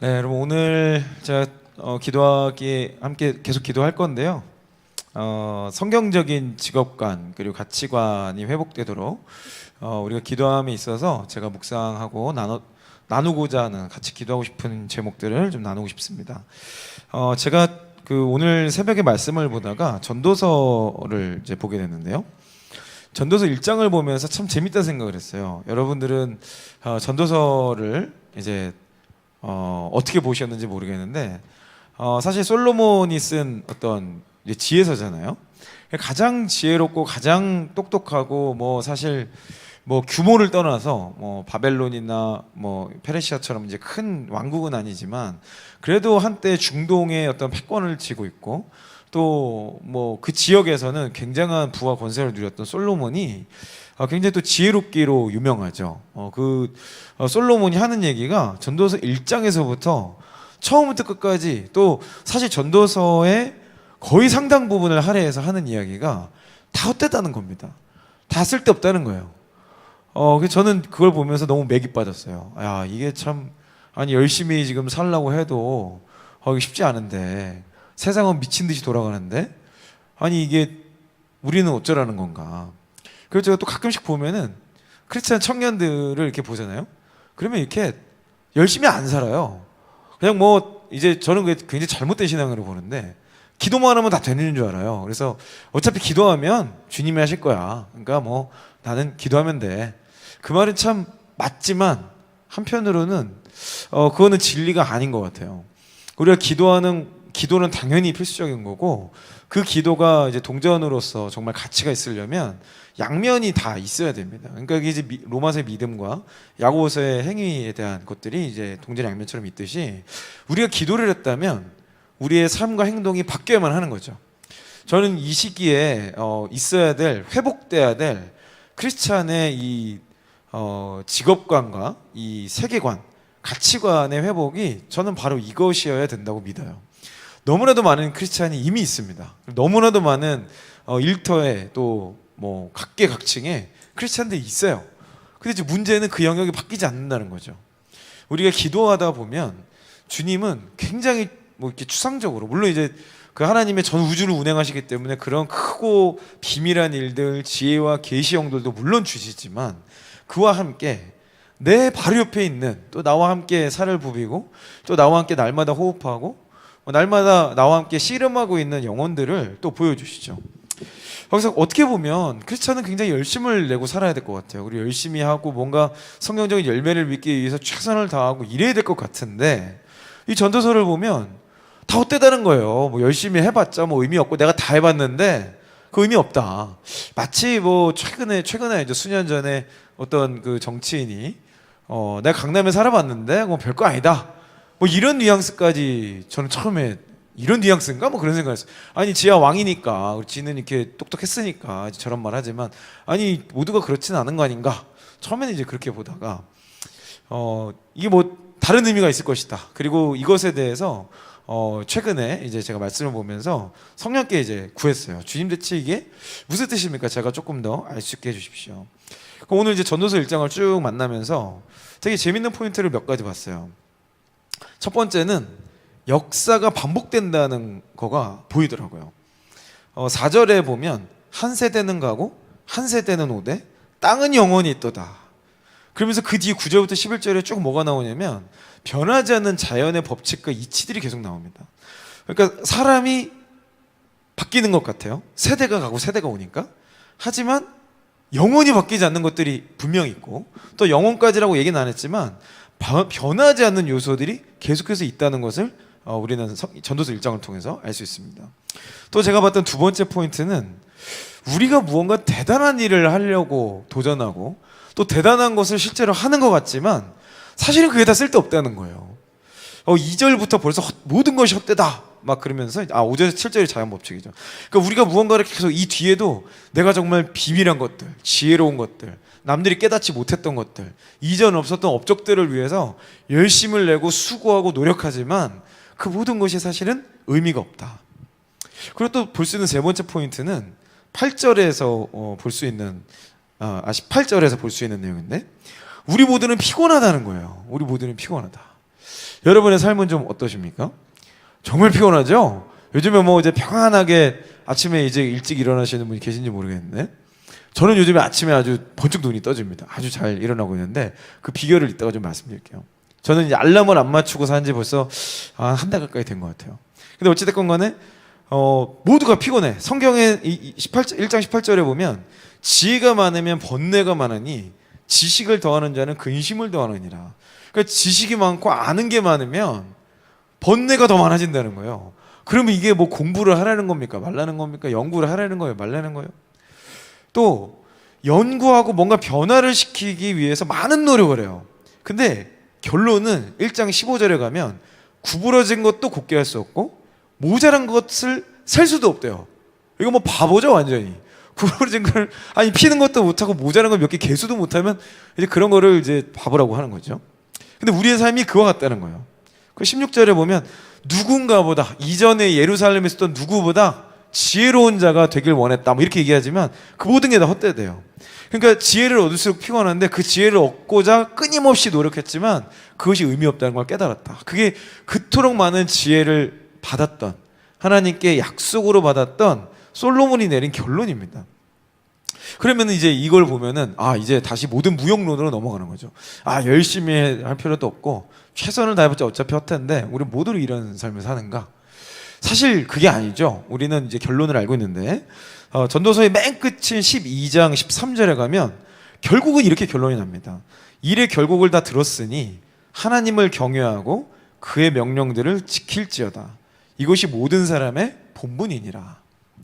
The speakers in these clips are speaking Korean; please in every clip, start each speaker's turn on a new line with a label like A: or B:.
A: 네, 여러분 오늘 제가 기도하기 함께 계속 기도할 건데요. 성경적인 직업관 그리고 가치관이 회복되도록 우리가 기도함에 있어서 제가 묵상하고 나누고자 하는 같이 기도하고 싶은 제목들을 좀 나누고 싶습니다. 제가 오늘 새벽에 말씀을 보다가 전도서를 이제 보게 됐는데요. 전도서 1장을 보면서 참 재밌다 생각을 했어요. 여러분들은 전도서를 이제 어떻게 보셨는지 모르겠는데 사실 솔로몬이 쓴 어떤 이제 지혜서잖아요. 가장 지혜롭고 가장 똑똑하고 뭐 사실 뭐 규모를 떠나서 뭐 바벨론이나 뭐 페르시아처럼 이제 큰 왕국은 아니지만 그래도 한때 중동의 어떤 패권을 쥐고 있고 또 뭐 그 지역에서는 굉장한 부와 권세를 누렸던 솔로몬이 굉장히 또 지혜롭기로 유명하죠. 솔로몬이 하는 얘기가 전도서 1장에서부터 처음부터 끝까지 또 사실 전도서의 거의 상당 부분을 할애해서 하는 이야기가 다 헛되다는 겁니다. 다 쓸데없다는 거예요. 그래서 저는 그걸 보면서 너무 맥이 빠졌어요. 야, 이게 참 아니 열심히 지금 살려고 해도 이게 쉽지 않은데 세상은 미친 듯이 돌아가는데 아니 이게 우리는 어쩌라는 건가. 그래서 제가 또 가끔씩 보면은 크리스찬 청년들을 이렇게 보잖아요. 그러면 이렇게 열심히 안 살아요. 그냥 뭐 이제 저는 그게 굉장히 잘못된 신앙으로 보는데 기도만 하면 다 되는 줄 알아요. 그래서 어차피 기도하면 주님이 하실 거야. 그러니까 뭐 나는 기도하면 돼. 그 말은 참 맞지만 한편으로는 그거는 진리가 아닌 것 같아요. 우리가 기도는 당연히 필수적인 거고 그 기도가 이제 동전으로서 정말 가치가 있으려면 양면이 다 있어야 됩니다. 그러니까 이게 이제 로마서의 믿음과 야고보서의 행위에 대한 것들이 이제 동전 양면처럼 있듯이 우리가 기도를 했다면 우리의 삶과 행동이 바뀌어야만 하는 거죠. 저는 이 시기에 있어야 될 회복돼야 될 크리스찬의 이 직업관과 이 세계관, 가치관의 회복이 저는 바로 이것이어야 된다고 믿어요. 너무나도 많은 크리스찬이 이미 있습니다. 너무나도 많은 일터에 또 뭐 각계각층에 크리스찬들이 있어요. 근데 이제 문제는 그 영역이 바뀌지 않는다는 거죠. 우리가 기도하다 보면 주님은 굉장히 뭐 이렇게 추상적으로 물론 이제 그 하나님의 전 우주를 운행하시기 때문에 그런 크고 비밀한 일들, 지혜와 계시 영들도 물론 주시지만 그와 함께 내 바로 옆에 있는 또 나와 함께 살을 부비고 또 나와 함께 날마다 호흡하고 날마다 나와 함께 씨름하고 있는 영혼들을 또 보여주시죠. 거기서 어떻게 보면 크리스찬은 굉장히 열심을 내고 살아야 될 것 같아요. 우리 열심히 하고 뭔가 성경적인 열매를 믿기 위해서 최선을 다하고 이래야 될 것 같은데 이 전도서를 보면 다 헛되다는 거예요. 뭐 열심히 해봤자 뭐 의미 없고 내가 다 해봤는데 그 의미 없다. 마치 뭐 최근에 이제 수년 전에 어떤 그 정치인이 내가 강남에 살아봤는데 뭐 별거 아니다. 뭐 이런 뉘앙스까지 저는 처음에 이런 뉘앙스인가? 뭐 그런 생각을 했어요. 아니 지하 왕이니까 지는 이렇게 똑똑했으니까 저런 말 하지만 아니 모두가 그렇지는 않은 거 아닌가? 처음에는 이제 그렇게 보다가 이게 뭐 다른 의미가 있을 것이다. 그리고 이것에 대해서 최근에 이제 제가 말씀을 보면서 성령께 이제 구했어요. 주님 대체 이게 무슨 뜻입니까? 제가 조금 더 알 수 있게 해주십시오. 오늘 이제 전도서 1장을 쭉 만나면서 되게 재밌는 포인트를 몇 가지 봤어요. 첫 번째는 역사가 반복된다는 거가 보이더라고요. 4절에 보면 한 세대는 가고 한 세대는 오되 땅은 영원히 있도다. 그러면서 그 뒤에 9절부터 11절에 쭉 뭐가 나오냐면 변하지 않는 자연의 법칙과 이치들이 계속 나옵니다. 그러니까 사람이 바뀌는 것 같아요. 세대가 가고 세대가 오니까. 하지만 영원히 바뀌지 않는 것들이 분명히 있고 또 영원까지라고 얘기는 안 했지만 변하지 않는 요소들이 계속해서 있다는 것을 우리는 전도서 1장을 통해서 알 수 있습니다. 또 제가 봤던 두 번째 포인트는 우리가 무언가 대단한 일을 하려고 도전하고 또 대단한 것을 실제로 하는 것 같지만 사실은 그게 다 쓸데없다는 거예요. 2절부터 벌써 모든 것이 헛되다 막 그러면서 5절에서 7절이 자연법칙이죠. 그러니까 우리가 무언가를 계속 이 뒤에도 내가 정말 비밀한 것들, 지혜로운 것들, 남들이 깨닫지 못했던 것들, 이전 없었던 업적들을 위해서 열심을 내고 수고하고 노력하지만 그 모든 것이 사실은 의미가 없다. 그리고 또 볼 수 있는 세 번째 포인트는 8절에서 볼 수 있는 18절에서 볼 수 있는 내용인데 우리 모두는 피곤하다는 거예요. 우리 모두는 피곤하다. 여러분의 삶은 좀 어떠십니까? 정말 피곤하죠? 요즘에 뭐 이제 평안하게 아침에 이제 일찍 일어나시는 분이 계신지 모르겠는데 저는 요즘에 아침에 아주 번쩍 눈이 떠집니다. 아주 잘 일어나고 있는데 그 비결을 이따가 좀 말씀드릴게요. 저는 이제 알람을 안 맞추고 산 지 벌써 한 달 가까이 된 것 같아요. 근데 어찌됐건 간에 모두가 피곤해. 성경에 1장 18절에 보면 지혜가 많으면 번뇌가 많으니 지식을 더하는 자는 근심을 더하느니라. 그러니까 지식이 많고 아는 게 많으면 번뇌가 더 많아진다는 거예요. 그러면 이게 뭐 공부를 하라는 겁니까? 말라는 겁니까? 연구를 하라는 거예요? 말라는 거예요? 또 연구하고 뭔가 변화를 시키기 위해서 많은 노력을 해요. 근데 결론은 1장 15절에 가면 구부러진 것도 곱게 할 수 없고 모자란 것을 셀 수도 없대요. 이거 뭐 바보죠 완전히. 구부러진 걸 아니 피는 것도 못하고 모자란 걸 몇 개 개수도 못하면 이제 그런 거를 이제 바보라고 하는 거죠. 근데 우리의 삶이 그와 같다는 거예요. 그 16절에 보면 누군가보다 이전에 예루살렘에 있었던 누구보다 지혜로운 자가 되길 원했다 뭐 이렇게 얘기하지만 그 모든 게 다 헛되대요. 그러니까 지혜를 얻을수록 피곤한데 그 지혜를 얻고자 끊임없이 노력했지만 그것이 의미 없다는 걸 깨달았다. 그게 그토록 많은 지혜를 받았던 하나님께 약속으로 받았던 솔로몬이 내린 결론입니다. 그러면 이제 이걸 보면은 이제 다시 모든 무용론으로 넘어가는 거죠. 열심히 할 필요도 없고 최선을 다해봤자 어차피 헛텐데 우리 모두로 이런 삶을 사는가? 사실 그게 아니죠. 우리는 이제 결론을 알고 있는데 전도서의 맨 끝인 12장 13절에 가면 결국은 이렇게 결론이 납니다. 일의 결국을 다 들었으니 하나님을 경외하고 그의 명령들을 지킬지어다. 이것이 모든 사람의 본분이니라.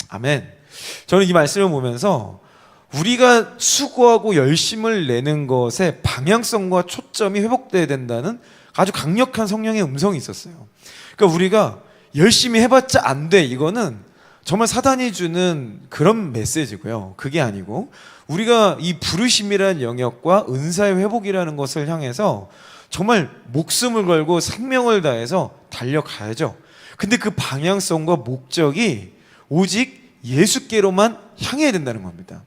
A: 아멘. 저는 이 말씀을 보면서 우리가 수고하고 열심을 내는 것의 방향성과 초점이 회복돼야 된다는 아주 강력한 성령의 음성이 있었어요. 그러니까 우리가 열심히 해봤자 안 돼. 이거는 정말 사단이 주는 그런 메시지고요. 그게 아니고 우리가 이 부르심이라는 영역과 은사의 회복이라는 것을 향해서 정말 목숨을 걸고 생명을 다해서 달려가야죠. 근데 그 방향성과 목적이 오직 예수께로만 향해야 된다는 겁니다.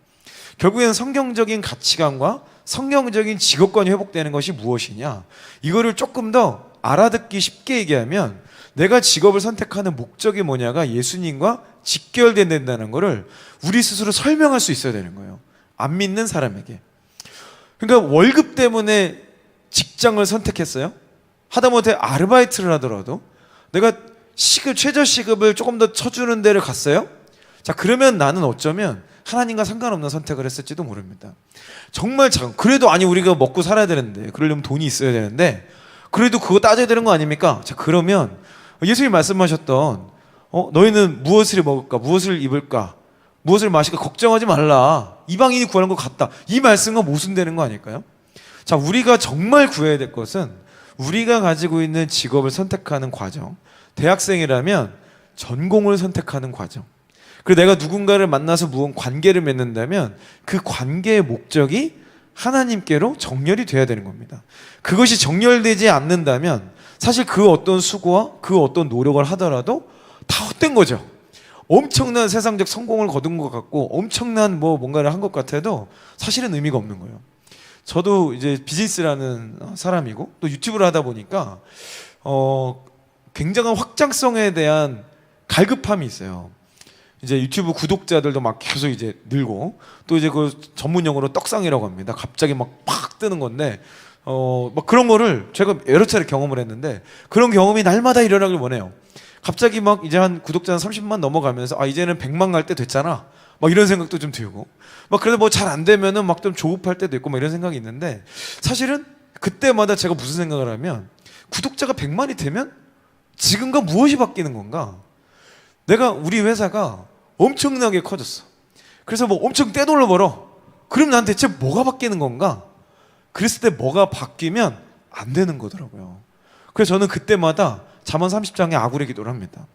A: 결국에는 성경적인 가치관과 성경적인 직업관이 회복되는 것이 무엇이냐? 이거를 조금 더 알아듣기 쉽게 얘기하면 내가 직업을 선택하는 목적이 뭐냐가 예수님과 직결된다는 것을 우리 스스로 설명할 수 있어야 되는 거예요. 안 믿는 사람에게. 그러니까 월급 때문에 직장을 선택했어요? 하다못해 아르바이트를 하더라도 내가 최저 시급을 조금 더 쳐주는 데를 갔어요? 자, 그러면 나는 어쩌면 하나님과 상관없는 선택을 했을지도 모릅니다. 정말 그래도 우리가 먹고 살아야 되는데 그러려면 돈이 있어야 되는데 그래도 그거 따져야 되는 거 아닙니까? 자, 그러면 예수님이 말씀하셨던 너희는 무엇을 먹을까? 무엇을 입을까? 무엇을 마실까? 걱정하지 말라. 이방인이 구하는 것 같다. 이 말씀과 모순되는 거 아닐까요? 자, 우리가 정말 구해야 될 것은 우리가 가지고 있는 직업을 선택하는 과정. 대학생이라면 전공을 선택하는 과정. 그리고 내가 누군가를 만나서 무언 관계를 맺는다면 그 관계의 목적이 하나님께로 정렬이 돼야 되는 겁니다. 그것이 정렬되지 않는다면 사실 그 어떤 수고와 그 어떤 노력을 하더라도 다 헛된 거죠. 엄청난 세상적 성공을 거둔 것 같고 엄청난 뭔가를 한 것 같아도 사실은 의미가 없는 거예요. 저도 이제 비즈니스라는 사람이고 또 유튜브를 하다 보니까 굉장한 확장성에 대한 갈급함이 있어요. 이제 유튜브 구독자들도 막 계속 이제 늘고 또 이제 그 전문 용어로 떡상이라고 합니다. 갑자기 막 뜨는 건데 막 그런 거를 제가 여러 차례 경험을 했는데 그런 경험이 날마다 일어나길 원해요. 갑자기 막 이제 한 구독자 30만 넘어가면서 이제는 100만 갈 때 됐잖아. 막 이런 생각도 좀 들고 막 그래도 잘 안 되면은 막 좀 조급할 때도 있고 막 이런 생각이 있는데 사실은 그때마다 제가 무슨 생각을 하면 구독자가 100만이 되면 지금과 무엇이 바뀌는 건가? 우리 회사가 엄청나게 커졌어. 그래서 엄청 떼돈을 벌어. 그럼 난 대체 뭐가 바뀌는 건가? 그랬을 때 뭐가 바뀌면 안 되는 거더라고요. 그래서 저는 그때마다 잠언 30장에 아굴의 기도를 합니다.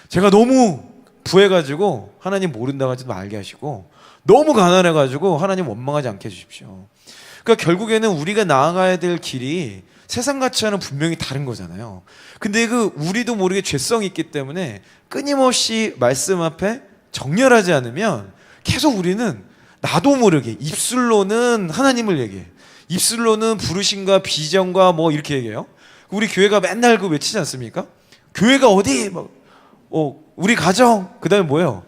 A: 제가 너무 부해가지고 하나님 모른다고 하지 말게 하시고 너무 가난해가지고 하나님 원망하지 않게 해주십시오. 그러니까 결국에는 우리가 나아가야 될 길이 세상 가치와는 분명히 다른 거잖아요. 근데 우리도 모르게 죄성이 있기 때문에 끊임없이 말씀 앞에 정렬하지 않으면 계속 우리는 나도 모르게 입술로는 하나님을 얘기해. 입술로는 부르심과 비전과 이렇게 얘기해요. 우리 교회가 맨날 그 외치지 않습니까? 교회가 어디? 막, 우리 가정, 그 다음에 뭐예요?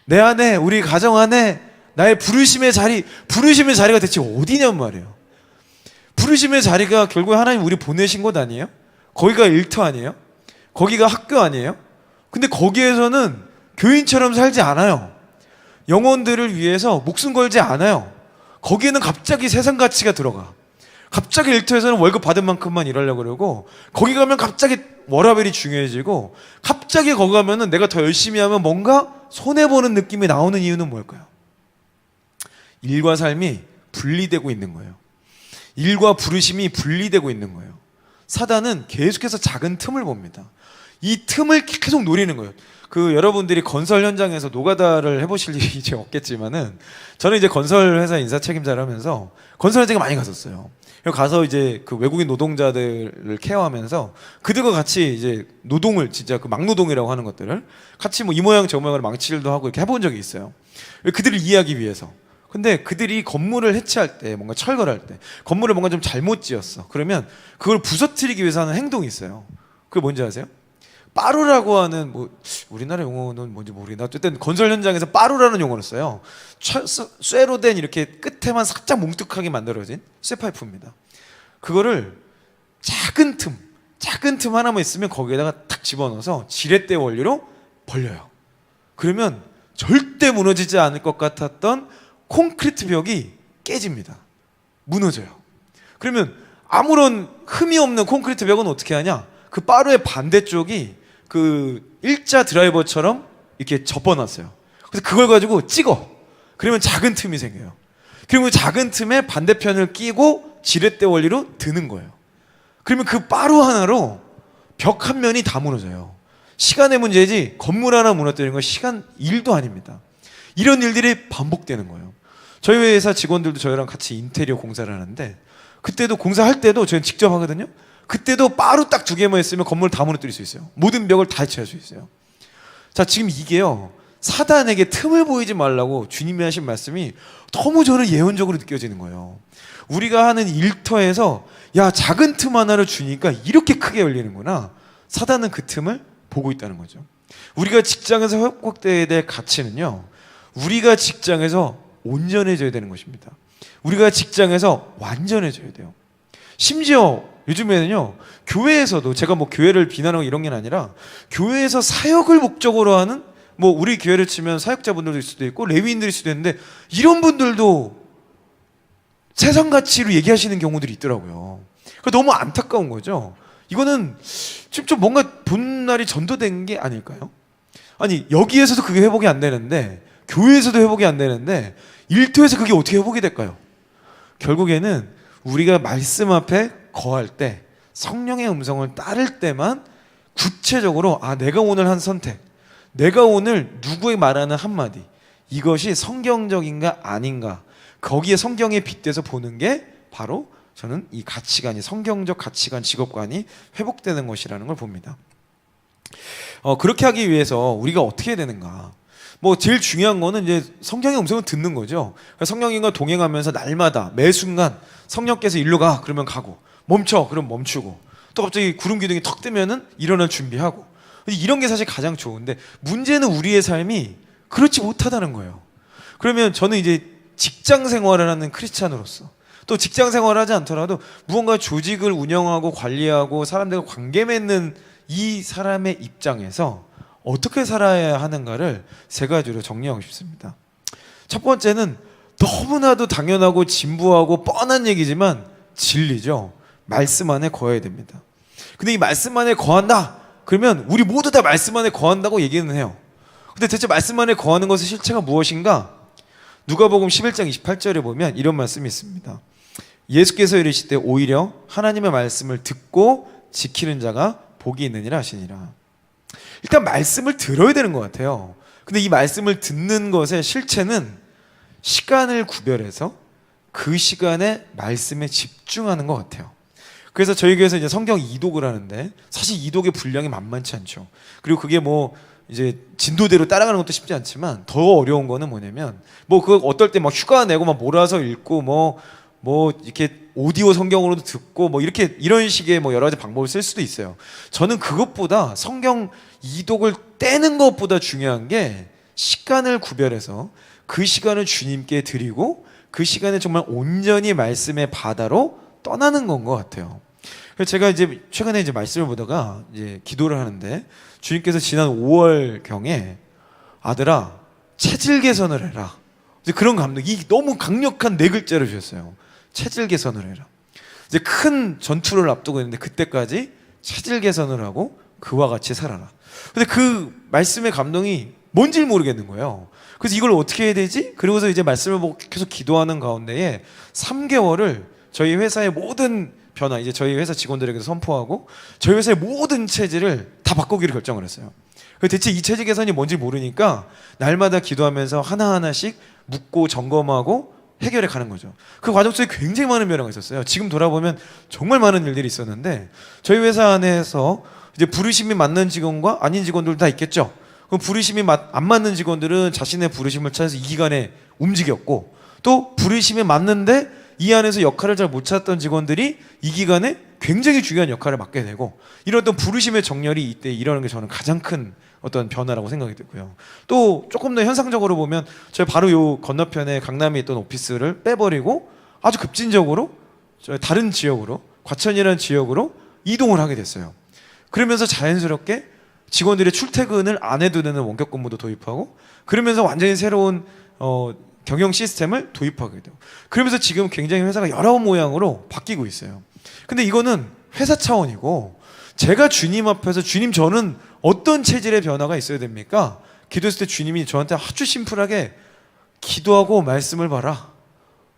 A: 내 안에, 우리 가정 안에 나의 부르심의 자리가 대체 어디냔 말이에요. 부르심의 자리가 결국에 하나님 우리 보내신 곳 아니에요? 거기가 일터 아니에요? 거기가 학교 아니에요? 근데 거기에서는 교인처럼 살지 않아요. 영혼들을 위해서 목숨 걸지 않아요. 거기에는 갑자기 세상 가치가 들어가. 갑자기 일터에서는 월급 받은 만큼만 일하려고 그러고, 거기 가면 갑자기 워라밸이 중요해지고, 갑자기 거기 가면은 내가 더 열심히 하면 뭔가 손해보는 느낌이 나오는 이유는 뭘까요? 일과 삶이 분리되고 있는 거예요. 일과 부르심이 분리되고 있는 거예요. 사단은 계속해서 작은 틈을 봅니다. 이 틈을 계속 노리는 거예요. 여러분들이 건설 현장에서 노가다를 해보실 일이 이제 없겠지만은, 저는 이제 건설 회사 인사 책임자를 하면서 건설 현장에 많이 갔었어요. 가서 이제 그 외국인 노동자들을 케어하면서 그들과 같이 이제 노동을, 진짜 그 막노동이라고 하는 것들을 같이 뭐 이 모양 저 모양으로 망치질도 하고 이렇게 해본 적이 있어요. 그들을 이해하기 위해서. 근데 그들이 건물을 해체할 때, 뭔가 철거를 할 때 건물을 뭔가 좀 잘못 지었어. 그러면 그걸 부서뜨리기 위해서 하는 행동이 있어요. 그게 뭔지 아세요? 빠루라고 하는, 뭐 우리나라 용어는 뭔지 모르겠는데 어쨌든 건설 현장에서 빠루라는 용어를 써요. 쇠로 된 이렇게 끝에만 살짝 뭉툭하게 만들어진 쇠파이프입니다. 그거를 작은 틈 하나만 있으면 거기에다가 탁 집어넣어서 지렛대 원리로 벌려요. 그러면 절대 무너지지 않을 것 같았던 콘크리트 벽이 깨집니다. 무너져요. 그러면 아무런 흠이 없는 콘크리트 벽은 어떻게 하냐? 그 빠루의 반대쪽이 그 일자 드라이버처럼 이렇게 접어놨어요. 그래서 그걸 가지고 찍어. 그러면 작은 틈이 생겨요. 그러면 작은 틈에 반대편을 끼고 지렛대 원리로 드는 거예요. 그러면 그 빠루 하나로 벽 한 면이 다 무너져요. 시간의 문제지 건물 하나 무너뜨리는 건 시간 일도 아닙니다. 이런 일들이 반복되는 거예요. 저희 회사 직원들도 저희랑 같이 인테리어 공사를 하는데, 그때도 공사할 때도 저희는 직접 하거든요. 그때도 빠루 딱 2개만 있으면 건물을 다 무너뜨릴 수 있어요. 모든 벽을 다 해체할 수 있어요. 자, 지금 이게요, 사단에게 틈을 보이지 말라고 주님이 하신 말씀이 너무 저는 예언적으로 느껴지는 거예요. 우리가 하는 일터에서 야, 작은 틈 하나를 주니까 이렇게 크게 열리는구나. 사단은 그 틈을 보고 있다는 거죠. 우리가 직장에서 회복돼야 될 가치는요, 우리가 직장에서 온전해져야 되는 것입니다. 우리가 직장에서 완전해져야 돼요. 심지어 요즘에는요, 교회에서도, 제가 뭐 교회를 비난하고 이런 게 아니라 교회에서 사역을 목적으로 하는, 뭐 우리 교회를 치면 사역자분들일 수도 있고 레위인들일 수도 있는데, 이런 분들도 세상 가치로 얘기하시는 경우들이 있더라고요. 너무 안타까운 거죠. 이거는 지금 좀 뭔가 본날이 전도된 게 아닐까요? 아니, 여기에서도 그게 회복이 안 되는데, 교회에서도 회복이 안 되는데, 일터에서 그게 어떻게 회복이 될까요? 결국에는 우리가 말씀 앞에 거할 때, 성령의 음성을 따를 때만 구체적으로, 아, 내가 오늘 한 선택, 내가 오늘 누구의 말하는 한마디, 이것이 성경적인가 아닌가, 거기에 성경에 빗대서 보는 게 바로 저는 이 가치관이, 성경적 가치관, 직업관이 회복되는 것이라는 걸 봅니다. 그렇게 하기 위해서 우리가 어떻게 해야 되는가? 뭐 제일 중요한 거는 이제 성경의 음성을 듣는 거죠. 성령님과 동행하면서 날마다 매 순간 성령께서 일로 가, 그러면 가고, 멈춰, 그럼 멈추고, 또 갑자기 구름 기둥이 턱 뜨면은 일어날 준비하고, 이런 게 사실 가장 좋은데, 문제는 우리의 삶이 그렇지 못하다는 거예요. 그러면 저는 이제 직장 생활을 하는 크리스찬으로서, 또 직장 생활을 하지 않더라도 무언가 조직을 운영하고 관리하고 사람들과 관계 맺는 이 사람의 입장에서 어떻게 살아야 하는가를 3가지로 정리하고 싶습니다. 첫 번째는 너무나도 당연하고 진부하고 뻔한 얘기지만 진리죠. 말씀 안에 거해야 됩니다. 근데 이 말씀 안에 거한다, 그러면 우리 모두 다 말씀 안에 거한다고 얘기는 해요. 근데 대체 말씀 안에 거하는 것의 실체가 무엇인가? 누가복음 11장 28절에 보면 이런 말씀이 있습니다. 예수께서 이르시되 오히려 하나님의 말씀을 듣고 지키는 자가 복이 있느니라 하시니라. 일단 말씀을 들어야 되는 것 같아요. 근데 이 말씀을 듣는 것의 실체는 시간을 구별해서 그 시간에 말씀에 집중하는 것 같아요. 그래서 저희 교회에서 이제 성경 이독을 하는데, 사실 이독의 분량이 만만치 않죠. 그리고 그게 뭐 이제 진도대로 따라가는 것도 쉽지 않지만, 더 어려운 거는 뭐냐면, 뭐 그 어떨 때 막 휴가 내고 막 몰아서 읽고 뭐 뭐 이렇게 오디오 성경으로도 듣고 뭐 이렇게 이런 식의 뭐 여러 가지 방법을 쓸 수도 있어요. 저는 그것보다 성경 이독을 떼는 것보다 중요한 게 시간을 구별해서 그 시간을 주님께 드리고 그 시간에 정말 온전히 말씀의 바다로 떠나는 건 것 같아요. 그래서 제가 이제 최근에 이제 말씀을 보다가 이제 기도를 하는데 주님께서 지난 5월 경에 아들아 체질 개선을 해라. 이제 그런 감독이 너무 강력한 네 글자를 주셨어요. 체질 개선을 해라. 이제 큰 전투를 앞두고 있는데 그때까지 체질 개선을 하고 그와 같이 살아라. 근데 그 말씀의 감동이 뭔지 모르겠는 거예요. 그래서 이걸 어떻게 해야 되지? 그러고서 이제 말씀을 보고 계속 기도하는 가운데에 3개월을 저희 회사의 모든 변화, 이제 저희 회사 직원들에게도 선포하고 저희 회사의 모든 체질을 다 바꾸기로 결정을 했어요. 대체 이 체질 개선이 뭔지 모르니까 날마다 기도하면서 하나하나씩 묻고 점검하고 해결해 가는 거죠. 그 과정 속에 굉장히 많은 변화가 있었어요. 지금 돌아보면 정말 많은 일들이 있었는데 저희 회사 안에서 이제 부르심이 맞는 직원과 아닌 직원들 다 있겠죠. 그럼 부르심이 안 맞는 직원들은 자신의 부르심을 찾아서 이 기간에 움직였고, 또 부르심이 맞는데 이 안에서 역할을 잘 못 찾았던 직원들이 이 기간에 굉장히 중요한 역할을 맡게 되고, 이런 어떤 부르심의 정렬이 이때 일어나는 게 저는 가장 큰 어떤 변화라고 생각이 들고요. 또 조금 더 현상적으로 보면 저희 바로 요 건너편에 강남에 있던 오피스를 빼버리고 아주 급진적으로 저희 다른 지역으로, 과천이라는 지역으로 이동을 하게 됐어요. 그러면서 자연스럽게 직원들의 출퇴근을 안 해도 되는 원격 근무도 도입하고, 그러면서 완전히 새로운 경영 시스템을 도입하게 돼요. 그러면서 지금 굉장히 회사가 여러 모양으로 바뀌고 있어요. 근데 이거는 회사 차원이고, 제가 주님 앞에서 주님 저는 어떤 체질의 변화가 있어야 됩니까? 기도했을 때 주님이 저한테 아주 심플하게 기도하고 말씀을 봐라.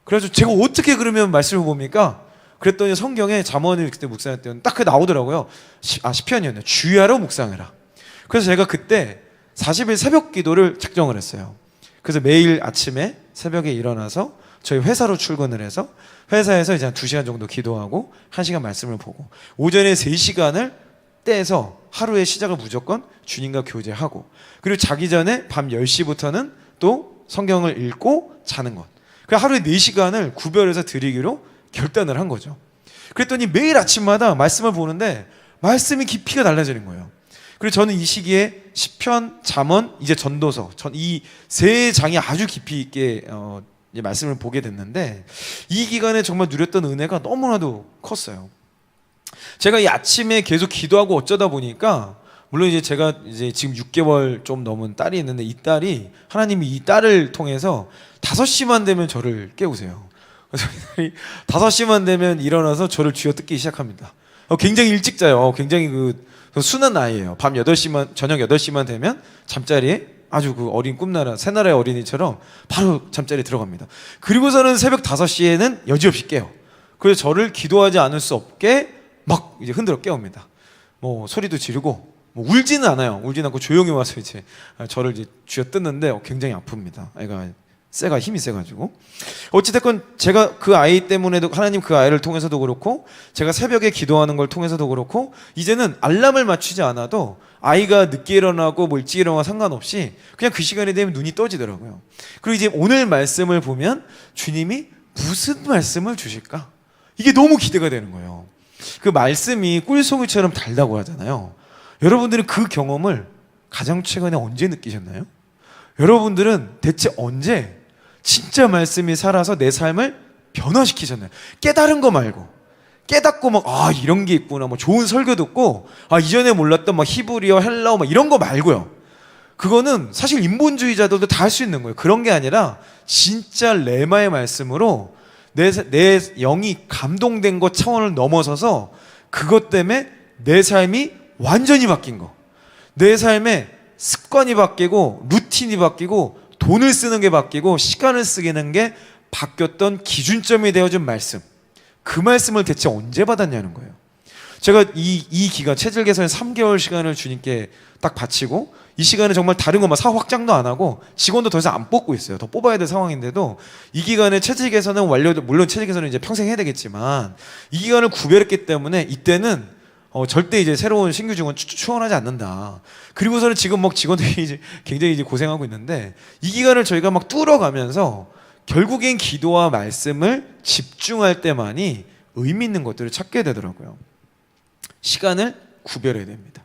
A: 그래서 제가 어떻게 그러면 말씀을 봅니까? 그랬더니 성경에 잠언을 그때 묵상할 때는 딱 나오더라고요. 시편이었네요. 주야로 묵상해라. 그래서 제가 그때 40일 새벽 기도를 작정을 했어요. 그래서 매일 아침에 새벽에 일어나서 저희 회사로 출근을 해서 회사에서 이제 한 2시간 정도 기도하고 1시간 말씀을 보고, 오전에 3시간을 떼서 하루의 시작을 무조건 주님과 교제하고, 그리고 자기 전에 밤 10시부터는 또 성경을 읽고 자는 것. 그 하루에 4시간을 구별해서 드리기로 결단을 한 거죠. 그랬더니 매일 아침마다 말씀을 보는데 말씀이 깊이가 달라지는 거예요. 그리고 저는 이 시기에 시편, 잠언, 이제 전도서, 이 세 장이 아주 깊이 있게 이제 말씀을 보게 됐는데, 이 기간에 정말 누렸던 은혜가 너무나도 컸어요. 제가 이 아침에 계속 기도하고 어쩌다 보니까, 물론 이제 제가 이제 지금 6개월 좀 넘은 딸이 있는데, 이 딸이 하나님이 이 딸을 통해서 5시만 되면 저를 깨우세요. 그래서 5시만 되면 일어나서 저를 쥐어뜯기 시작합니다. 굉장히 일찍 자요. 굉장히 순한 아이예요. 밤 8시만, 저녁 8시만 되면 잠자리에 아주 어린 꿈나라, 새나라의 어린이처럼 바로 잠자리에 들어갑니다. 그리고서는 새벽 5시에는 여지없이 깨요. 그래서 저를 기도하지 않을 수 없게 막 이제 흔들어 깨웁니다. 뭐 소리도 지르고, 뭐 울지는 않아요. 울지는 않고 조용히 와서 이제 저를 이제 쥐어뜯는데 굉장히 아픕니다. 아이가 힘이 세가지고. 어찌됐건 제가 그 아이 때문에도, 하나님 그 아이를 통해서도 그렇고, 제가 새벽에 기도하는 걸 통해서도 그렇고, 이제는 알람을 맞추지 않아도 아이가 늦게 일어나고 뭐 일찍 일어나고 상관없이 그냥 그 시간이 되면 눈이 떠지더라고요. 그리고 이제 오늘 말씀을 보면 주님이 무슨 말씀을 주실까? 이게 너무 기대가 되는 거예요. 그 말씀이 꿀송이처럼 달다고 하잖아요. 여러분들은 그 경험을 가장 최근에 언제 느끼셨나요? 여러분들은 대체 언제 진짜 말씀이 살아서 내 삶을 변화시키셨나요? 깨달은 거 말고, 깨닫고 막 이런 게 있구나, 뭐 좋은 설교 듣고 이전에 몰랐던 막 히브리어, 헬라어 막 이런 거 말고요. 그거는 사실 인본주의자들도 다 할 수 있는 거예요. 그런 게 아니라 진짜 레마의 말씀으로 내 영이 감동된 것 차원을 넘어서서 그것 때문에 내 삶이 완전히 바뀐 거, 내 삶에 습관이 바뀌고 루틴이 바뀌고 돈을 쓰는 게 바뀌고 시간을 쓰는 게 바뀌었던 기준점이 되어준 말씀, 그 말씀을 대체 언제 받았냐는 거예요. 제가 이 기간 체질 개선에 3개월 시간을 주님께 딱 바치고, 이 시간에 정말 다른 거 사업 확장도 안 하고 직원도 더 이상 안 뽑고 있어요. 더 뽑아야 될 상황인데도 이 기간에 체질 개선은 완료, 물론 체질 개선은 이제 평생 해야 되겠지만 이 기간을 구별했기 때문에 이때는 절대 이제 새로운 신규 직원 추원하지 않는다. 그리고서는 지금 막 직원들이 이제 굉장히 이제 고생하고 있는데, 이 기간을 저희가 막 뚫어가면서 결국엔 기도와 말씀을 집중할 때만이 의미 있는 것들을 찾게 되더라고요. 시간을 구별해야 됩니다.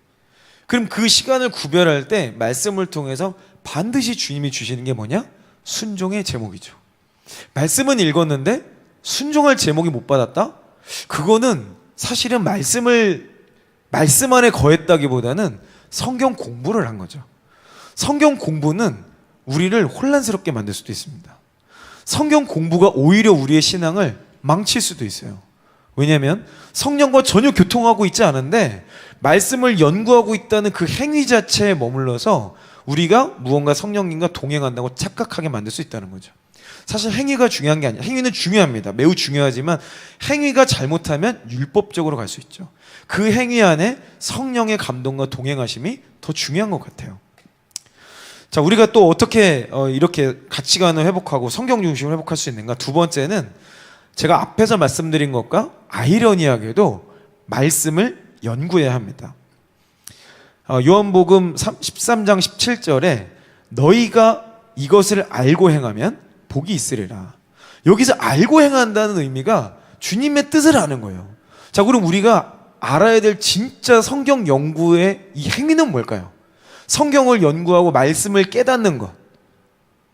A: 그럼 그 시간을 구별할 때 말씀을 통해서 반드시 주님이 주시는 게 뭐냐? 순종의 제목이죠. 말씀은 읽었는데 순종할 제목이 못 받았다? 그거는 사실은 말씀 안에 거했다기보다는 성경 공부를 한 거죠. 성경 공부는 우리를 혼란스럽게 만들 수도 있습니다. 성경 공부가 오히려 우리의 신앙을 망칠 수도 있어요. 왜냐하면 성령과 전혀 교통하고 있지 않은데 말씀을 연구하고 있다는 그 행위 자체에 머물러서 우리가 무언가 성령님과 동행한다고 착각하게 만들 수 있다는 거죠. 사실 행위가 중요한 게 아니에요. 행위는 중요합니다. 매우 중요하지만 행위가 잘못하면 율법적으로 갈 수 있죠. 그 행위 안에 성령의 감동과 동행하심이 더 중요한 것 같아요. 자, 우리가 또 어떻게 이렇게 가치관을 회복하고 성경 중심을 회복할 수 있는가? 두 번째는 제가 앞에서 말씀드린 것과 아이러니하게도 말씀을 연구해야 합니다. 요한복음 13장 17절에 너희가 이것을 알고 행하면 복이 있으리라. 여기서 알고 행한다는 의미가 주님의 뜻을 아는 거예요. 자, 그럼 우리가 알아야 될 진짜 성경 연구의 이 행위는 뭘까요? 성경을 연구하고 말씀을 깨닫는 것,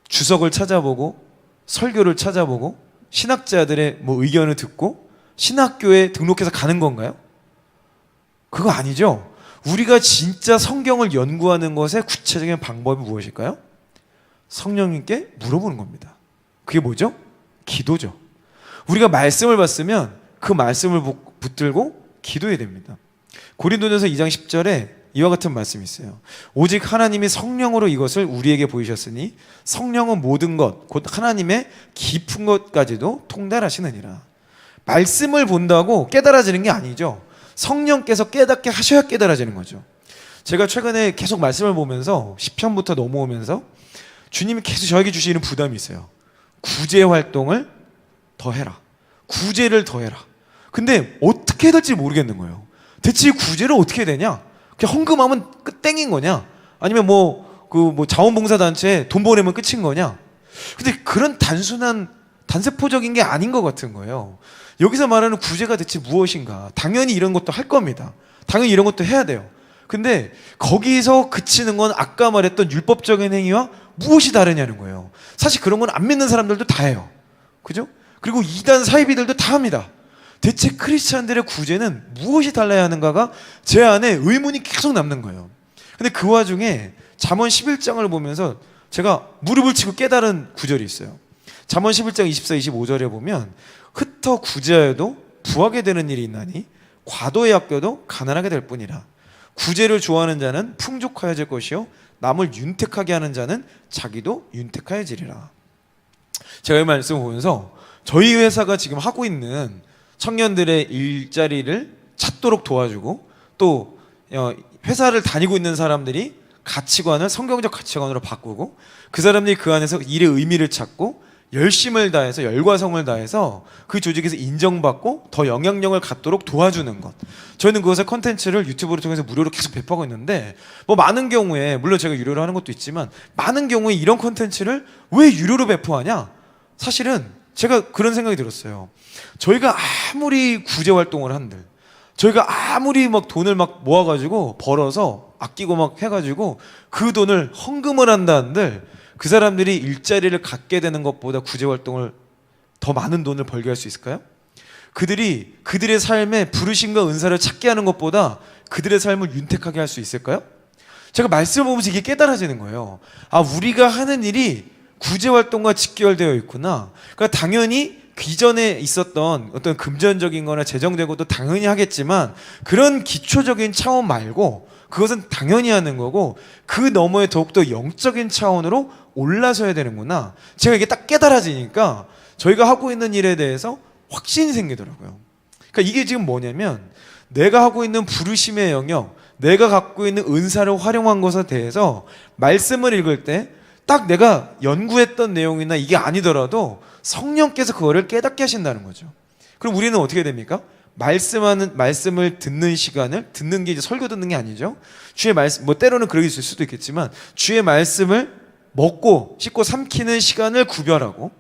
A: 주석을 찾아보고 설교를 찾아보고 신학자들의 의견을 듣고 신학교에 등록해서 가는 건가요? 그거 아니죠. 우리가 진짜 성경을 연구하는 것의 구체적인 방법이 무엇일까요? 성령님께 물어보는 겁니다. 그게 뭐죠? 기도죠. 우리가 말씀을 봤으면 그 말씀을 붙들고 기도해야 됩니다. 고린도전서 2장 10절에 이와 같은 말씀이 있어요. 오직 하나님이 성령으로 이것을 우리에게 보이셨으니 성령은 모든 것, 곧 하나님의 깊은 것까지도 통달하시느니라. 말씀을 본다고 깨달아지는 게 아니죠. 성령께서 깨닫게 하셔야 깨달아지는 거죠. 제가 최근에 계속 말씀을 보면서 시편부터 넘어오면서 주님이 계속 저에게 주시는 부담이 있어요. 구제 활동을 더 해라. 구제를 더 해라. 근데 어떻게 해야 될지 모르겠는 거예요. 대체 구제를 어떻게 해야 되냐? 그냥 헌금하면 끝 땡인 거냐? 아니면 자원봉사단체에 돈 보내면 끝인 거냐? 근데 그런 단순한 단세포적인 게 아닌 것 같은 거예요. 여기서 말하는 구제가 대체 무엇인가? 당연히 이런 것도 할 겁니다. 당연히 이런 것도 해야 돼요. 근데 거기서 그치는 건 아까 말했던 율법적인 행위와 무엇이 다르냐는 거예요. 사실 그런 건 안 믿는 사람들도 다 해요. 그죠? 그리고 이단 사이비들도 다 합니다. 대체 크리스찬들의 구제는 무엇이 달라야 하는가가 제 안에 의문이 계속 남는 거예요. 근데 그 와중에 잠언 11장을 보면서 제가 무릎을 치고 깨달은 구절이 있어요. 잠언 11장 24, 25절에 보면 흩어 구제하여도 부하게 되는 일이 있나니 과도에 아껴도 가난하게 될 뿐이라. 구제를 좋아하는 자는 풍족하여질 것이요 남을 윤택하게 하는 자는 자기도 윤택하여지리라. 제가 이 말씀을 보면서 저희 회사가 지금 하고 있는 청년들의 일자리를 찾도록 도와주고 또 회사를 다니고 있는 사람들이 가치관을 성경적 가치관으로 바꾸고 그 사람들이 그 안에서 일의 의미를 찾고 열심을 다해서 열과성을 다해서 그 조직에서 인정받고 더 영향력을 갖도록 도와주는 것. 저희는 그것의 컨텐츠를 유튜브를 통해서 무료로 계속 배포하고 있는데 많은 경우에 물론 제가 유료로 하는 것도 있지만 많은 경우에 이런 컨텐츠를 왜 유료로 배포하냐? 사실은 제가 그런 생각이 들었어요. 저희가 아무리 구제 활동을 한들 저희가 아무리 돈을 모아가지고 벌어서 아끼고 해가지고 그 돈을 헌금을 한다 한들 그 사람들이 일자리를 갖게 되는 것보다 구제 활동을 더 많은 돈을 벌게 할 수 있을까요? 그들이 그들의 삶에 부르심과 은사를 찾게 하는 것보다 그들의 삶을 윤택하게 할 수 있을까요? 제가 말씀을 보면서 이게 깨달아지는 거예요. 아, 우리가 하는 일이 구제 활동과 직결되어 있구나. 그러니까 당연히 기존에 있었던 어떤 금전적인 거나 재정된 것도 당연히 하겠지만 그런 기초적인 차원 말고 그것은 당연히 하는 거고 그 너머에 더욱더 영적인 차원으로 올라서야 되는구나. 제가 이게 딱 깨달아지니까 저희가 하고 있는 일에 대해서 확신이 생기더라고요. 그러니까 이게 지금 뭐냐면 내가 하고 있는 부르심의 영역, 내가 갖고 있는 은사를 활용한 것에 대해서 말씀을 읽을 때 딱 내가 연구했던 내용이나 이게 아니더라도 성령께서 그거를 깨닫게 하신다는 거죠. 그럼 우리는 어떻게 됩니까? 말씀을 듣는 시간을 듣는 게 이제 설교 듣는 게 아니죠. 주의 말씀 때로는 그러기 있을 수도 있겠지만 주의 말씀을 먹고 씹고 삼키는 시간을 구별하고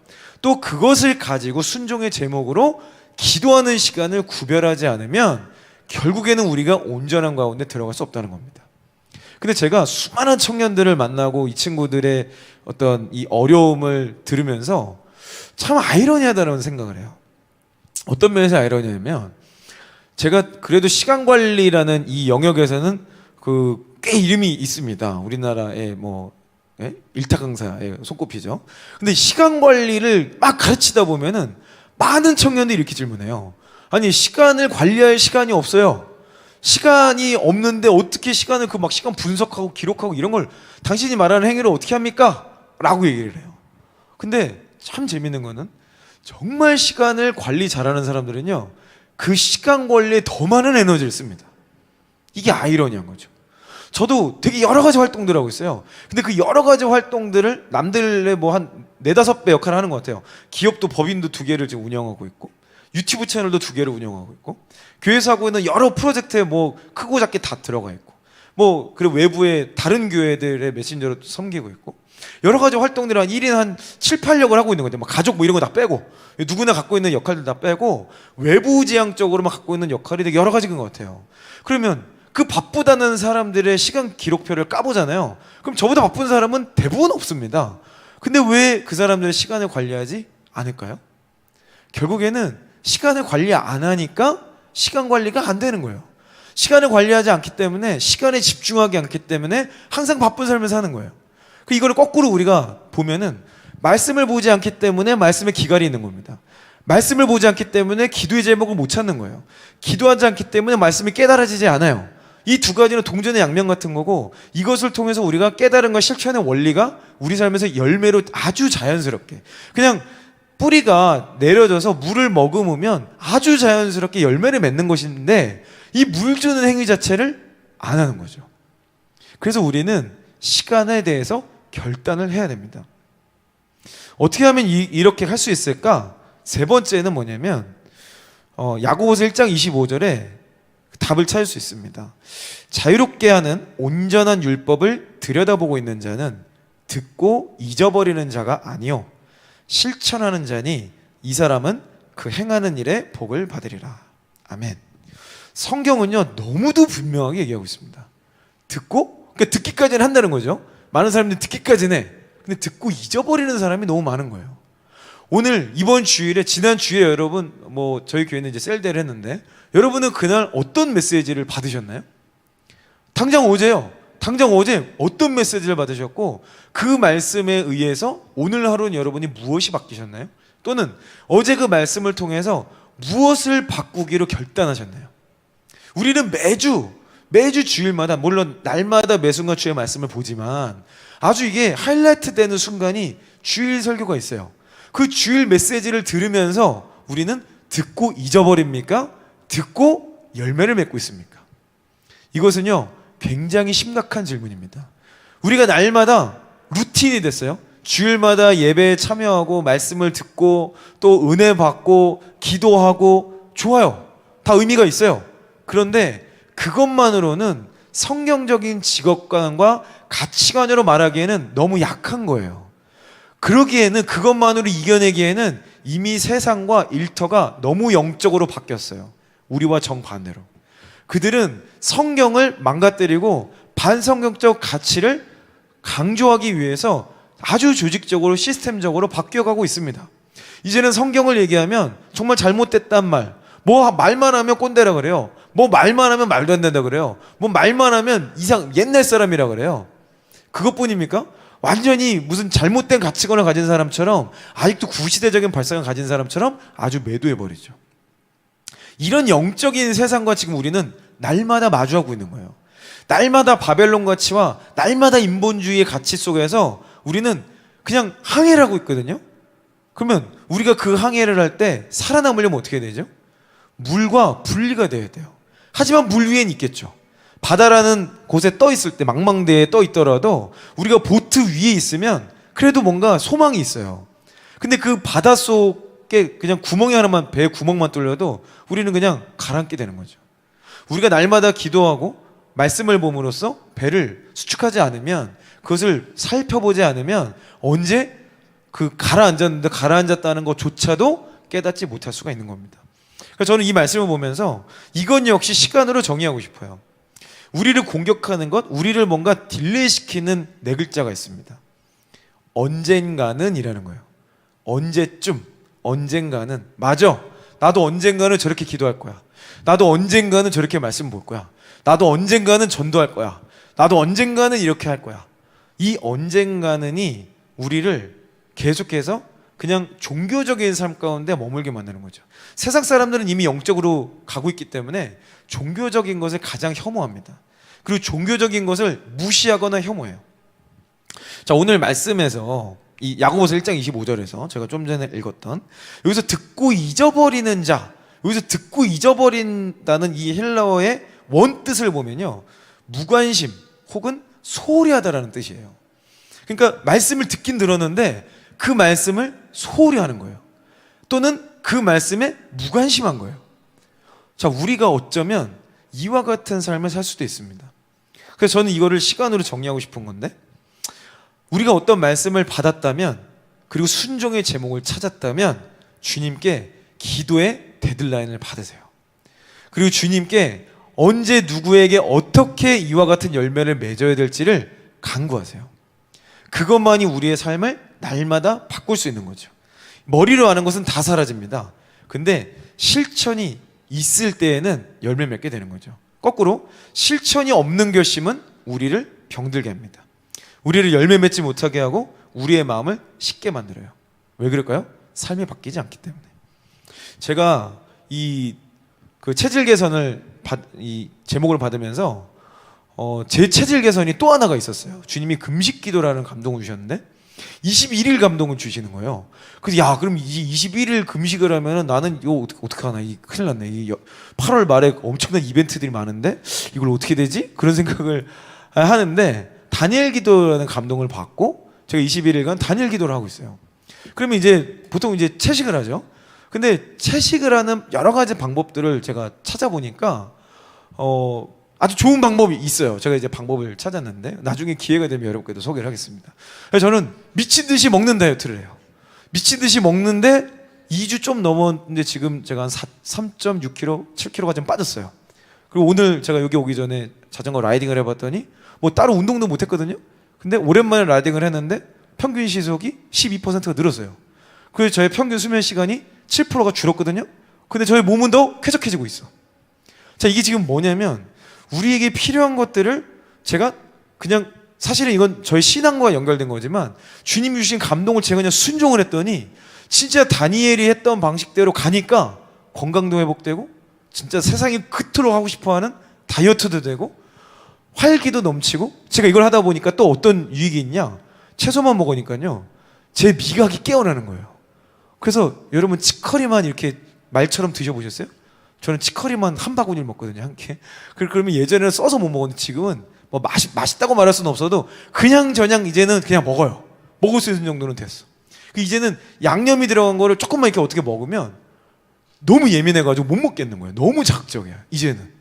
A: 또 그것을 가지고 순종의 제목으로 기도하는 시간을 구별하지 않으면 결국에는 우리가 온전한 가운데 들어갈 수 없다는 겁니다. 근데 제가 수많은 청년들을 만나고 이 친구들의 어떤 이 어려움을 들으면서 참 아이러니하다는 생각을 해요. 어떤 면에서 아이러니하냐면, 제가 그래도 시간 관리라는 이 영역에서는 꽤 이름이 있습니다. 우리나라의 일타 강사에 손꼽히죠. 근데 시간 관리를 막 가르치다 보면은 많은 청년들이 이렇게 질문해요. 아니, 시간을 관리할 시간이 없어요. 시간이 없는데 어떻게 시간을 시간 분석하고 기록하고 이런 걸 당신이 말하는 행위를 어떻게 합니까? 라고 얘기를 해요. 근데 참 재밌는 거는 정말 시간을 관리 잘하는 사람들은요, 그 시간 관리에 더 많은 에너지를 씁니다. 이게 아이러니한 거죠. 저도 되게 여러 가지 활동들을 하고 있어요. 근데 그 여러 가지 활동들을 남들의 한 4-5배 역할을 하는 것 같아요. 기업도 법인도 2개를 지금 운영하고 있고, 유튜브 채널도 2개를 운영하고 있고, 교회에서 하고 있는 여러 프로젝트에 크고 작게 다 들어가 있고, 그리고 외부의 다른 교회들의 메신저로 섬기고 있고, 여러 가지 활동들을 한 1인 한 7-8역을 하고 있는 거죠. 가족 이런 거 다 빼고, 누구나 갖고 있는 역할들 다 빼고, 외부 지향적으로만 갖고 있는 역할이 되게 여러 가지인 것 같아요. 그러면 그 바쁘다는 사람들의 시간 기록표를 까보잖아요. 그럼 저보다 바쁜 사람은 대부분 없습니다. 근데 왜 그 사람들의 시간을 관리하지 않을까요? 결국에는 시간을 관리 안 하니까 시간 관리가 안 되는 거예요. 시간을 관리하지 않기 때문에, 시간에 집중하지 않기 때문에 항상 바쁜 삶을 사는 거예요. 이거를 거꾸로 우리가 보면은, 말씀을 보지 않기 때문에 말씀에 기갈이 있는 겁니다. 말씀을 보지 않기 때문에 기도의 제목을 못 찾는 거예요. 기도하지 않기 때문에 말씀이 깨달아지지 않아요. 이 2가지는 동전의 양면 같은 거고, 이것을 통해서 우리가 깨달은 실천의 원리가 우리 삶에서 열매로 아주 자연스럽게, 그냥 뿌리가 내려져서 물을 머금으면 아주 자연스럽게 열매를 맺는 것인데, 이 물 주는 행위 자체를 안 하는 거죠. 그래서 우리는 시간에 대해서 결단을 해야 됩니다. 어떻게 하면 이렇게 할 수 있을까? 3번째는 뭐냐면, 야고보서 1장 25절에 답을 찾을 수 있습니다. 자유롭게 하는 온전한 율법을 들여다보고 있는 자는 듣고 잊어버리는 자가 아니요 실천하는 자니 이 사람은 그 행하는 일에 복을 받으리라. 아멘. 성경은요, 너무도 분명하게 얘기하고 있습니다. 그러니까 듣기까지는 한다는 거죠. 많은 사람들이 듣기까지는 해. 근데 듣고 잊어버리는 사람이 너무 많은 거예요. 오늘 이번 주일에, 지난 주에 여러분 저희 교회는 이제 셀대를 했는데, 여러분은 그날 어떤 메시지를 받으셨나요? 당장 어제 어떤 메시지를 받으셨고, 그 말씀에 의해서 오늘 하루는 여러분이 무엇이 바뀌셨나요? 또는 어제 그 말씀을 통해서 무엇을 바꾸기로 결단하셨나요? 우리는 매주 주일마다, 물론 날마다 매 순간 주의 말씀을 보지만, 아주 이게 하이라이트 되는 순간이 주일 설교가 있어요. 그 주일 메시지를 들으면서 우리는 듣고 잊어버립니까? 듣고 열매를 맺고 있습니까? 이것은요, 굉장히 심각한 질문입니다. 우리가 날마다 루틴이 됐어요. 주일마다 예배에 참여하고 말씀을 듣고 또 은혜 받고 기도하고, 좋아요. 다 의미가 있어요. 그런데 그것만으로는 성경적인 직업관과 가치관으로 말하기에는 너무 약한 거예요. 그러기에는, 그것만으로 이겨내기에는 이미 세상과 일터가 너무 영적으로 바뀌었어요. 우리와 정반대로. 그들은 성경을 망가뜨리고 반성경적 가치를 강조하기 위해서 아주 조직적으로, 시스템적으로 바뀌어가고 있습니다. 이제는 성경을 얘기하면 정말 잘못됐단 말, 말만 하면 꼰대라 그래요. 말만 하면 말도 안 된다 그래요. 말만 하면 옛날 사람이라 그래요. 그것뿐입니까? 완전히 무슨 잘못된 가치관을 가진 사람처럼, 아직도 구시대적인 발상을 가진 사람처럼 아주 매도해버리죠. 이런 영적인 세상과 지금 우리는 날마다 마주하고 있는 거예요. 날마다 바벨론 가치와 날마다 인본주의의 가치 속에서 우리는 그냥 항해를 하고 있거든요. 그러면 우리가 그 항해를 할 때 살아남으려면 어떻게 되죠? 물과 분리가 돼야 돼요. 하지만 물 위엔 있겠죠. 바다라는 곳에 떠 있을 때, 망망대해에 떠 있더라도 우리가 보트 위에 있으면 그래도 뭔가 소망이 있어요. 근데 그 바다 속에 그냥 구멍이 하나만, 배 구멍만 뚫려도 우리는 그냥 가라앉게 되는 거죠. 우리가 날마다 기도하고 말씀을 봄으로써 배를 수축하지 않으면, 그것을 살펴보지 않으면 언제 그 가라앉았는데 가라앉았다는 것조차도 깨닫지 못할 수가 있는 겁니다. 그래서 저는 이 말씀을 보면서 이건 역시 시간으로 정의하고 싶어요. 우리를 공격하는 것, 우리를 뭔가 딜레이시키는 네 글자가 있습니다. 언젠가는 이라는 거예요. 언제쯤, 언젠가는. 맞아, 나도 언젠가는 저렇게 기도할 거야. 나도 언젠가는 저렇게 말씀 볼 거야. 나도 언젠가는 전도할 거야. 나도 언젠가는 이렇게 할 거야. 이 언젠가는이 우리를 계속해서 그냥 종교적인 삶 가운데 머물게 만드는 거죠. 세상 사람들은 이미 영적으로 가고 있기 때문에 종교적인 것을 가장 혐오합니다. 그리고 종교적인 것을 무시하거나 혐오해요. 자, 오늘 말씀에서 이 야고보서 1장 25절에서 제가 좀 전에 읽었던 여기서 듣고 잊어버리는 자, 여기서 듣고 잊어버린다는 이 헬라어의 원뜻을 보면요, 무관심 혹은 소홀히 하다라는 뜻이에요. 그러니까 말씀을 듣긴 들었는데 그 말씀을 소홀히 하는 거예요. 또는 그 말씀에 무관심한 거예요. 자, 우리가 어쩌면 이와 같은 삶을 살 수도 있습니다. 그래서 저는 이거를 시간으로 정리하고 싶은 건데, 우리가 어떤 말씀을 받았다면 그리고 순종의 제목을 찾았다면 주님께 기도의 데드라인을 받으세요. 그리고 주님께 언제 누구에게 어떻게 이와 같은 열매를 맺어야 될지를 간구하세요. 그것만이 우리의 삶을 날마다 바꿀 수 있는 거죠. 머리로 아는 것은 다 사라집니다. 근데 실천이 있을 때에는 열매 맺게 되는 거죠. 거꾸로 실천이 없는 결심은 우리를 병들게 합니다. 우리를 열매 맺지 못하게 하고 우리의 마음을 쉽게 만들어요. 왜 그럴까요? 삶이 바뀌지 않기 때문에. 제가 그 체질 개선을 이 제목을 받으면서 제 체질 개선이 또 하나가 있었어요. 주님이 금식 기도라는 감동을 주셨는데 21일 감동을 주시는 거예요. 그래서 야, 그럼 이 21일 금식을 하면은 나는 이거 어떻게 하나? 큰일 났네. 8월 말에 엄청난 이벤트들이 많은데 이걸 어떻게 되지? 그런 생각을 하는데 다니엘 기도라는 감동을 받고 제가 21일간 다니엘 기도를 하고 있어요. 그러면 이제 보통 이제 채식을 하죠. 근데 채식을 하는 여러 가지 방법들을 제가 찾아보니까 아주 좋은 방법이 있어요. 제가 이제 방법을 찾았는데 나중에 기회가 되면 여러분께도 소개를 하겠습니다. 그래서 저는 미친 듯이 먹는 다이어트를 해요. 미친 듯이 먹는데 2주 좀 넘었는데 지금 제가 한 3.6kg, 7kg가 좀 빠졌어요. 그리고 오늘 제가 여기 오기 전에 자전거 라이딩을 해봤더니 뭐 따로 운동도 못했거든요. 근데 오랜만에 라이딩을 했는데 평균 시속이 12%가 늘었어요. 그래서 저의 평균 수면 시간이 7%가 줄었거든요. 근데 저의 몸은 더 쾌적해지고 있어. 자, 이게 지금 뭐냐면 우리에게 필요한 것들을 제가 그냥, 사실은 이건 저희 신앙과 연결된 거지만 주님이 주신 감동을 제가 그냥 순종을 했더니 진짜 다니엘이 했던 방식대로 가니까 건강도 회복되고 진짜 세상이 그토록 하고 싶어하는 다이어트도 되고 활기도 넘치고, 제가 이걸 하다 보니까 또 어떤 유익이 있냐, 채소만 먹으니까요 제 미각이 깨어나는 거예요. 그래서 여러분 치커리만 이렇게 말처럼 드셔보셨어요? 저는 치커리만 한 바구니를 먹거든요, 한 끼. 그러면 예전에는 써서 못 먹었는데 지금은 뭐 맛있다고 말할 수는 없어도 그냥 저냥 이제는 그냥 먹어요. 먹을 수 있는 정도는 됐어. 이제는 양념이 들어간 거를 조금만 이렇게 어떻게 먹으면 너무 예민해가지고 못 먹겠는 거예요. 너무 자극적이야 이제는.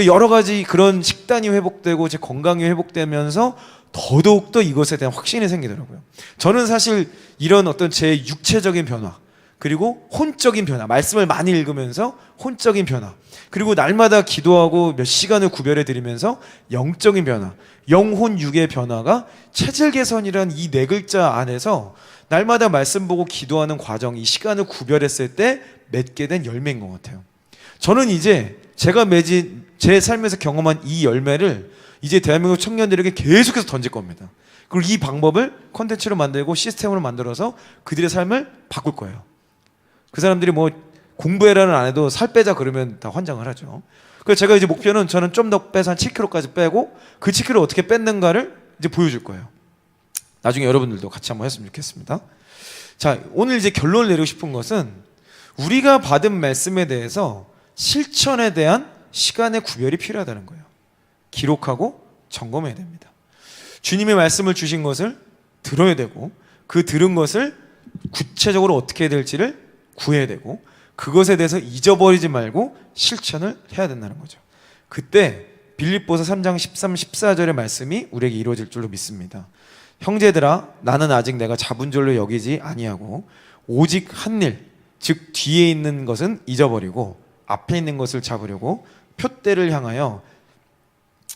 A: 여러 가지 그런 식단이 회복되고 제 건강이 회복되면서 더더욱더 이것에 대한 확신이 생기더라고요. 저는 사실 이런 어떤 제 육체적인 변화, 그리고 혼적인 변화, 말씀을 많이 읽으면서 혼적인 변화, 그리고 날마다 기도하고 몇 시간을 구별해 드리면서 영적인 변화, 영혼 육의 변화가 체질 개선이란 이 네 글자 안에서 날마다 말씀 보고 기도하는 과정, 이 시간을 구별했을 때 맺게 된 열매인 것 같아요. 저는 이제 제가 맺은 제 삶에서 경험한 이 열매를 이제 대한민국 청년들에게 계속해서 던질 겁니다. 그리고 이 방법을 콘텐츠로 만들고 시스템으로 만들어서 그들의 삶을 바꿀 거예요. 그 사람들이 뭐 공부해라는 안 해도 살 빼자 그러면 다 환장을 하죠. 그래서 제가 이제 목표는 저는 좀 더 빼서 한 7kg까지 빼고 그 7kg 어떻게 뺐는가를 이제 보여줄 거예요. 나중에 여러분들도 같이 한번 했으면 좋겠습니다. 자, 오늘 이제 결론을 내리고 싶은 것은 우리가 받은 말씀에 대해서 실천에 대한 시간의 구별이 필요하다는 거예요. 기록하고 점검해야 됩니다. 주님의 말씀을 주신 것을 들어야 되고 그 들은 것을 구체적으로 어떻게 해야 될지를 구해야 되고 그것에 대해서 잊어버리지 말고 실천을 해야 된다는 거죠. 그때 빌립보서 3장 13, 14절의 말씀이 우리에게 이루어질 줄로 믿습니다. 형제들아 나는 아직 내가 잡은 줄로 여기지 아니하고 오직 한 일, 즉 뒤에 있는 것은 잊어버리고 앞에 있는 것을 잡으려고 표대를 향하여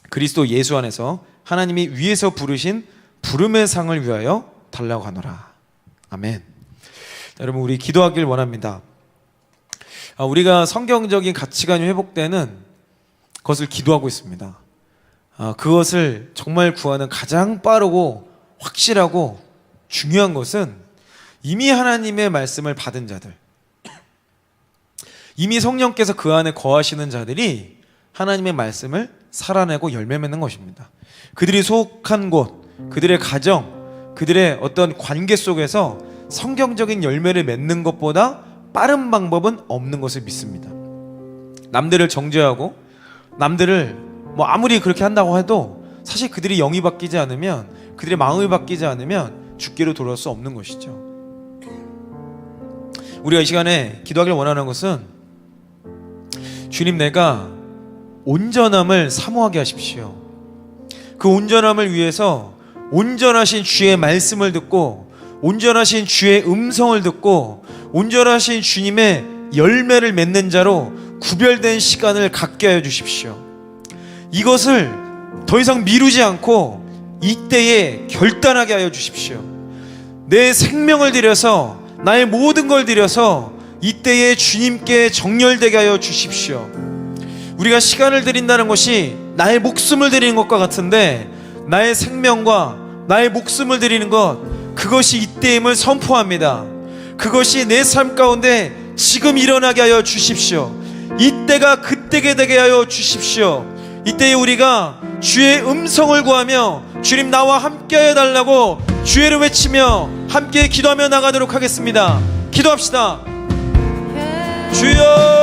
A: 그리스도 예수 안에서 하나님이 위에서 부르신 부름의 상을 위하여 달라고 하노라. 아멘. 자, 여러분 우리 기도하길 원합니다. 우리가 성경적인 가치관이 회복되는 것을 기도하고 있습니다. 그것을 정말 구하는 가장 빠르고 확실하고 중요한 것은 이미 하나님의 말씀을 받은 자들, 이미 성령께서 그 안에 거하시는 자들이 하나님의 말씀을 살아내고 열매 맺는 것입니다. 그들이 속한 곳, 그들의 가정, 그들의 어떤 관계 속에서 성경적인 열매를 맺는 것보다 빠른 방법은 없는 것을 믿습니다. 남들을 정죄하고 남들을 아무리 그렇게 한다고 해도 사실 그들이 영이 바뀌지 않으면, 그들의 마음이 바뀌지 않으면 죽기로 돌아올 수 없는 것이죠. 우리가 이 시간에 기도하길 원하는 것은 주님, 내가 온전함을 사모하게 하십시오. 그 온전함을 위해서 온전하신 주의 말씀을 듣고 온전하신 주의 음성을 듣고 온전하신 주님의 열매를 맺는 자로 구별된 시간을 갖게 하여 주십시오. 이것을 더 이상 미루지 않고 이때에 결단하게 하여 주십시오. 내 생명을 들여서, 나의 모든 걸 들여서 이때에 주님께 정열되게 하여 주십시오. 우리가 시간을 드린다는 것이 나의 목숨을 드리는 것과 같은데, 나의 생명과 나의 목숨을 드리는 것, 그것이 이때임을 선포합니다. 그것이 내 삶 가운데 지금 일어나게 하여 주십시오. 이때가 그때가 되게 하여 주십시오. 이때에 우리가 주의 음성을 구하며 주님 나와 함께 하여 달라고 주의를 외치며 함께 기도하며 나가도록 하겠습니다. 기도합시다. 주여